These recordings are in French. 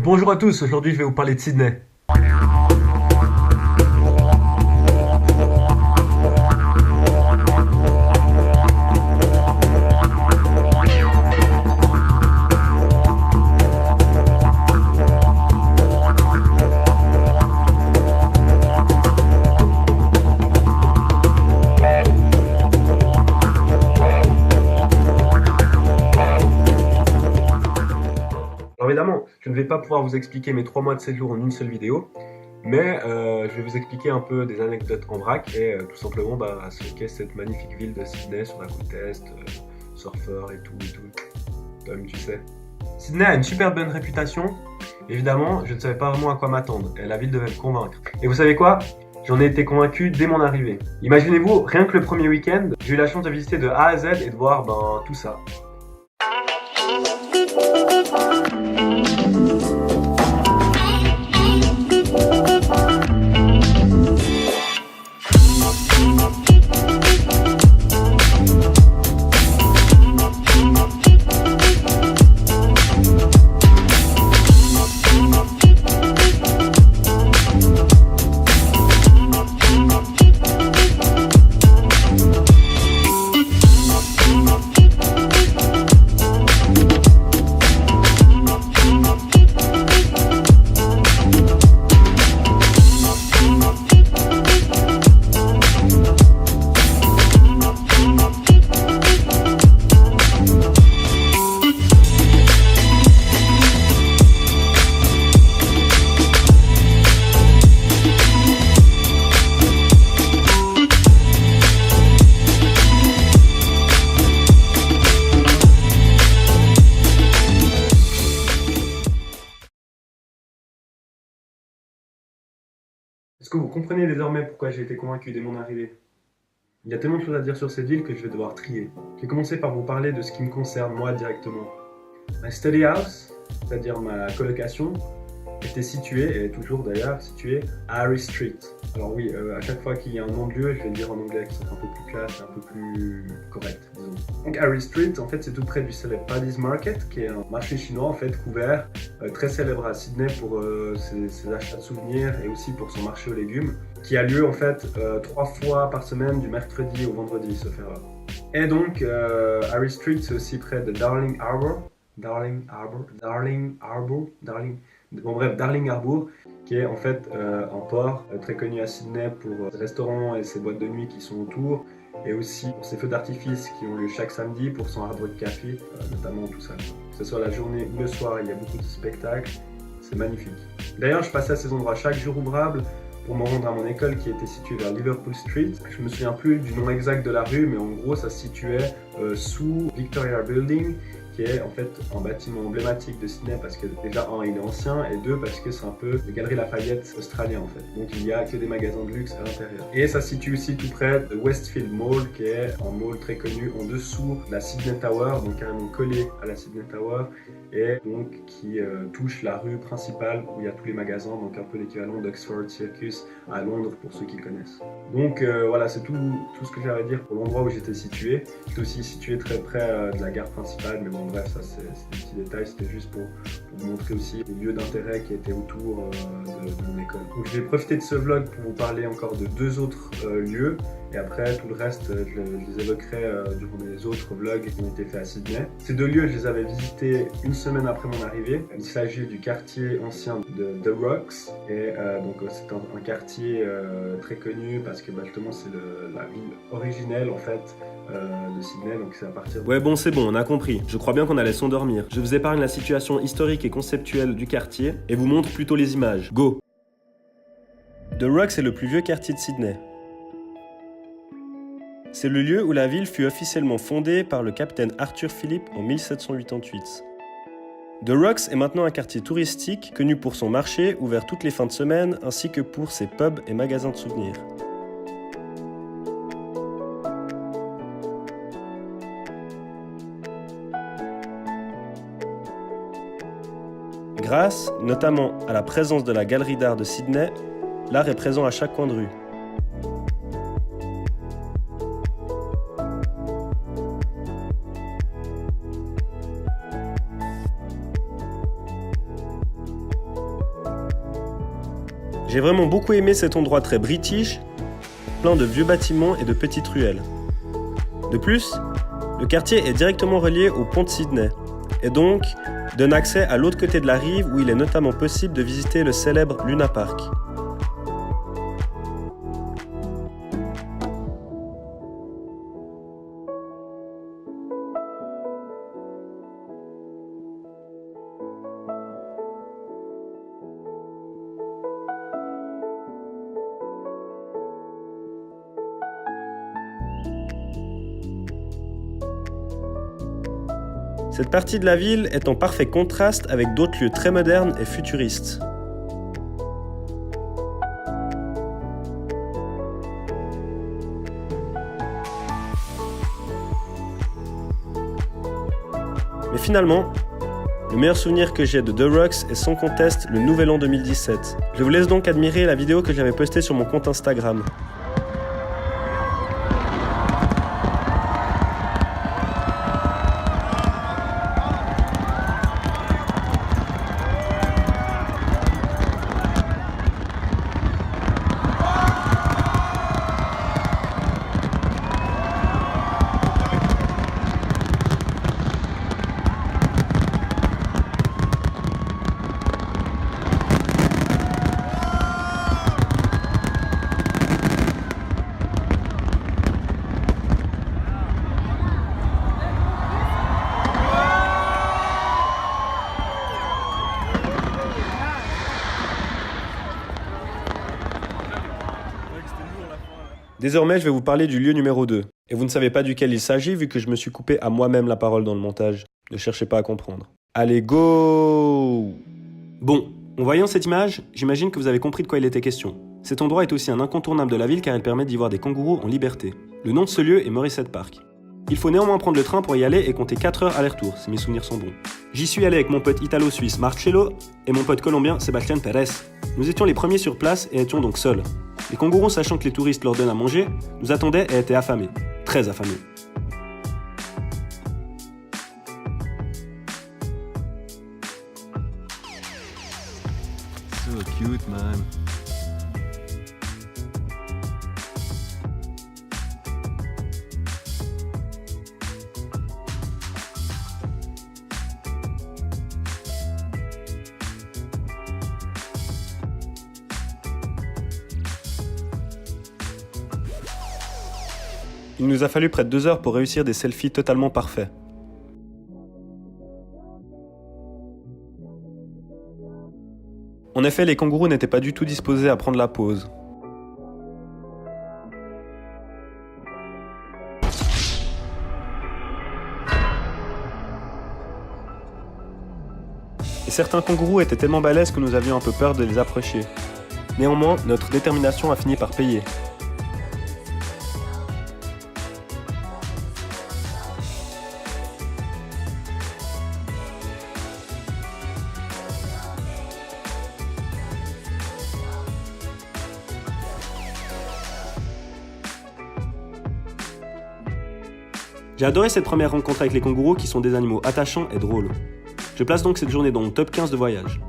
Bonjour à tous, aujourd'hui je vais vous parler de Sydney. Alors évidemment, je ne vais pas pouvoir vous expliquer mes 3 mois de séjour en une seule vidéo, mais je vais vous expliquer un peu des anecdotes en vrac et tout simplement ce qu'est cette magnifique ville de Sydney sur la côte est, surfeur et tout. Tom, tu sais. Sydney a une super bonne réputation. Évidemment, je ne savais pas vraiment à quoi m'attendre et la ville devait me convaincre. Et vous savez quoi? J'en ai été convaincu dès mon arrivée. Imaginez-vous, rien que le premier week-end, j'ai eu la chance de visiter de A à Z et de voir tout ça. Est-ce que vous comprenez désormais pourquoi j'ai été convaincu dès mon arrivée? Il y a tellement de choses à dire sur cette ville que je vais devoir trier. Je vais commencer par vous parler de ce qui me concerne moi directement. Ma study house, c'est-à-dire ma colocation, était située, et est toujours d'ailleurs située, à Harry Street. Alors oui, à chaque fois qu'il y a un nom de lieu, je vais le dire en anglais qui sont un peu plus classe, un peu plus correct, disons. Donc Harry Street, en fait, c'est tout près du célèbre Paddy's Market, qui est un marché chinois en fait couvert, très célèbre à Sydney pour ses achats de souvenirs et aussi pour son marché aux légumes, qui a lieu en fait 3 fois par semaine, du mercredi au vendredi, sauf erreur. Et donc Harry Street, c'est aussi près de Darling Harbour, Darling Harbour, qui est en fait un port très connu à Sydney pour ses restaurants et ses boîtes de nuit qui sont autour, et aussi pour ses feux d'artifice qui ont lieu chaque samedi, pour son Hard Rock Café, notamment tout ça. Que ce soit la journée ou le soir, il y a beaucoup de spectacles, c'est magnifique. D'ailleurs, je passais à ces endroits chaque jour ouvrable pour me rendre à mon école qui était située vers Liverpool Street. Je me souviens plus du nom exact de la rue, mais en gros, ça se situait sous Victoria Building, qui est en fait un bâtiment emblématique de Sydney parce que déjà il est ancien, et deux parce que c'est un peu le Galeries Lafayette australien en fait. Donc il n'y a que des magasins de luxe à l'intérieur. Et ça se situe aussi tout près de Westfield Mall, qui est un mall très connu en dessous de la Sydney Tower, donc carrément collé à la Sydney Tower, et donc qui touche la rue principale où il y a tous les magasins, donc un peu l'équivalent d'Oxford Circus à Londres pour ceux qui connaissent. Donc voilà, c'est tout ce que j'avais à dire pour l'endroit où j'étais situé. J'étais aussi situé très près de la gare principale, mais bon bref, ça c'est des petits détails, c'était juste pour vous montrer aussi les lieux d'intérêt qui étaient autour de mon école. Donc je vais profiter de ce vlog pour vous parler encore de 2 autres lieux, et après tout le reste je les évoquerai durant les autres vlogs qui ont été faits à Sydney. Ces 2 lieux, je les avais visités une semaine après mon arrivée. Il s'agit du quartier ancien de The Rocks, et donc c'est un quartier très connu parce que justement c'est la ville originelle en fait de Sydney, donc c'est à partir de... Ouais bon c'est bon, on a compris. Je crois bien qu'on allait s'endormir. Je vous épargne la situation historique et conceptuelle du quartier et vous montre plutôt les images. Go! The Rocks est le plus vieux quartier de Sydney. C'est le lieu où la ville fut officiellement fondée par le capitaine Arthur Phillip en 1788. The Rocks est maintenant un quartier touristique connu pour son marché ouvert toutes les fins de semaine ainsi que pour ses pubs et magasins de souvenirs. Grâce, notamment, à la présence de la Galerie d'art de Sydney, l'art est présent à chaque coin de rue. J'ai vraiment beaucoup aimé cet endroit très british, plein de vieux bâtiments et de petites ruelles. De plus, le quartier est directement relié au pont de Sydney, et donc donne accès à l'autre côté de la rive où il est notamment possible de visiter le célèbre Luna Park. Cette partie de la ville est en parfait contraste avec d'autres lieux très modernes et futuristes. Mais finalement, le meilleur souvenir que j'ai de The Rocks est sans conteste le Nouvel An 2017. Je vous laisse donc admirer la vidéo que j'avais postée sur mon compte Instagram. Désormais, je vais vous parler du lieu numéro 2. Et vous ne savez pas duquel il s'agit vu que je me suis coupé à moi-même la parole dans le montage. Ne cherchez pas à comprendre. Allez, go! Bon, en voyant cette image, j'imagine que vous avez compris de quoi il était question. Cet endroit est aussi un incontournable de la ville car il permet d'y voir des kangourous en liberté. Le nom de ce lieu est Morissette Park. Il faut néanmoins prendre le train pour y aller et compter 4 heures aller-retour, si mes souvenirs sont bons. J'y suis allé avec mon pote italo-suisse Marcello et mon pote colombien Sébastien Pérez. Nous étions les premiers sur place et étions donc seuls. Les kangourous, sachant que les touristes leur donnent à manger, nous attendaient et étaient affamés. Très affamés. So cute, man. Il nous a fallu près de 2 heures pour réussir des selfies totalement parfaits. En effet, les kangourous n'étaient pas du tout disposés à prendre la pause. Et certains kangourous étaient tellement balèzes que nous avions un peu peur de les approcher. Néanmoins, notre détermination a fini par payer. J'ai adoré cette première rencontre avec les kangourous qui sont des animaux attachants et drôles. Je place donc cette journée dans mon top 15 de voyage.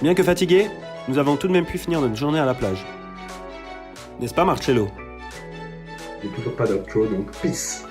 Bien que fatigués, nous avons tout de même pu finir notre journée à la plage. N'est-ce pas Marcello? J'ai toujours pas d'outro, donc peace.